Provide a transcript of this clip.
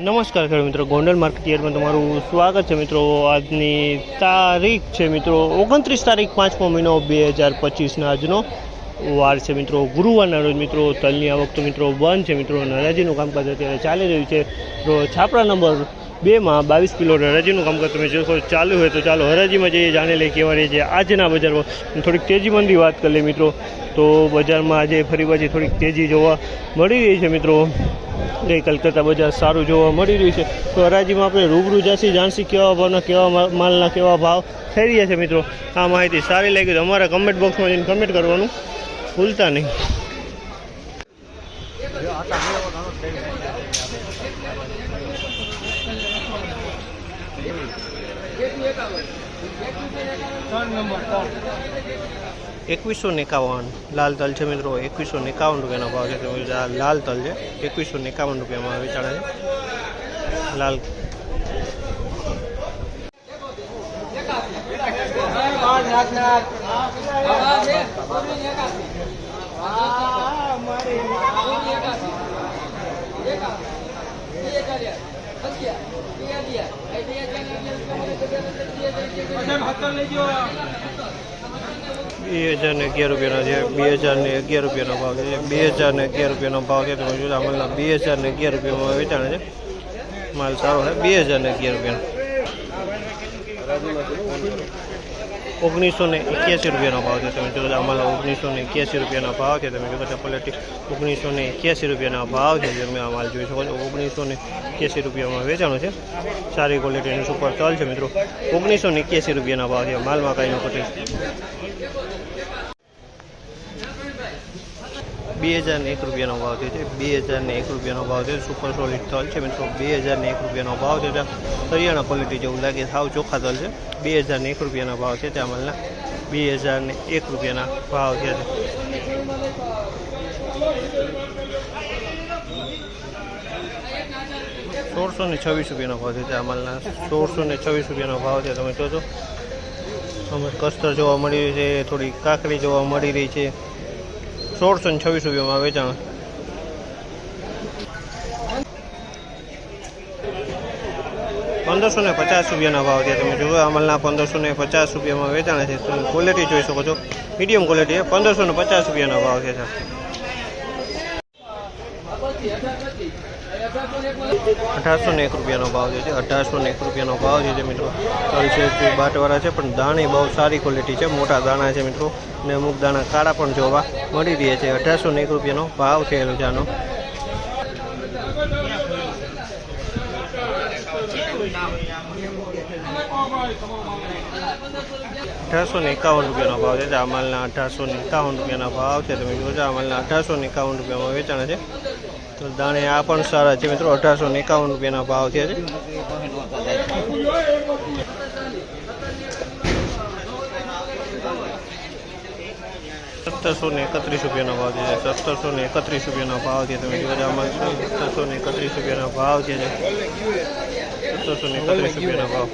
નમસ્કાર ખેડૂત મિત્રો, ગોંડલ માર્કેટ યાર્ડમાં તમારું સ્વાગત છે મિત્રો। આજની તારીખ છે મિત્રો 29 તારીખ 5મો મહિનો 2025ના આજનો વાર છે મિત્રો ગુરુવારના રોજ મિત્રો। તલની આવક તો મિત્રો બંધ છે મિત્રો। હરાજીનું કામકાજ અત્યારે ચાલી રહ્યું છે। તો છાપરા નંબર 2માં 22 કિલો હરાજીનું કામકાજ તમે જો ચાલુ હોય તો ચાલો હરાજીમાં જઈએ, જાણી લઈએ કેવા રહે છે આજના બજારમાં। થોડીક તેજી મંદી વાત કરી લઈએ મિત્રો, તો બજારમાં આજે ફરી પાછી થોડીક તેજી જોવા મળી રહી છે મિત્રો। ગઈકાલ કરતાં બજાર સારું જોવા મળી રહ્યું છે। તો હરાજીમાં આપણે રૂબરૂ જાસી જાણસી કેવા ભાવના, કેવા માલના કેવા ભાવ થઈ રહ્યા છે મિત્રો। આ માહિતી સારી લાગી તો અમારા કમેન્ટ બોક્સમાં જઈને કમેન્ટ કરવાનું ભૂલતા નહીં। ₹2151 લાલ તલ છે મિત્રો। ₹2151 ભાવ છે। આ લાલ તલ છે, ₹2151 વેચાણ છે લાલ। ₹2011 છે, ₹2011 ભાવ છે। ₹2011 ભાવ છે। તમે જોતા માલના ₹2011 વેચાણ છે। માલ સારો છે। ₹2011 ₹1981 ભાવ છે। તમે જોતા માલ ₹1981 ભાવ છે। તમે જોતા ક્વોલિટી ₹1981 ભાવ છે। તમે આ માલ જોઈ શકો છો। ₹1981 વેચાણો છે। સારી ક્વોલિટીનું સુપર તલ છે મિત્રો। ₹1981 ભાવ છે। માલમાં કાંઈ ન ઘટે। ₹2001 ભાવ છે। ₹2001 ભાવ છે। સુપર સોલિડ તલ છે મિત્રો। ₹2001 ભાવ છે। હરિયાણા ક્વોલિટી જેવું લાગે, સાવ ચોખ્ખા તલ છે। ₹2001 ભાવ છે। ત્યાં માલના ₹2001 ભાવ છે। ₹1626 ભાવ છે। ત્યાં માલના ₹1626 ભાવ છે। તમે જોજો અમે કસ્તર જોવા મળી રહી છે, થોડી કાકડી જોવા મળી રહી છે। ₹1626 વેચાણ। ₹1550 ભાવ છે। તમે જુઓ અમલના ₹1550 વેચાણ છે। તમે ક્વોલિટી જોઈ શકો છો, મીડિયમ ક્વોલિટી છે। ₹1550 ભાવ છે। ₹1801 ભાવ છે। ₹1801 ભાવ છે મિત્રો। તલ છે બાટવાળા છે, પણ દાણી બહુ સારી ક્વોલિટી છે, મોટા દાણા છે મિત્રો। ને અમુક દાણા કાળા પણ જોવા મળી રહ્યા છે। ₹1801 ભાવ છે રજાનો। ₹1851 ભાવ છે। આ માલના ₹1851 ભાવ છે। તમે જોજો આ માલના ₹1851 વેચાણ છે। તો દાણે આ પણ સારા છે મિત્રો। ₹1851 ભાવ છે। ₹1731 ભાવ છે। ₹1731 ભાવ છે। તમે જોજો આમાં ₹1731 ભાવ છે। ₹1731 ભાવ।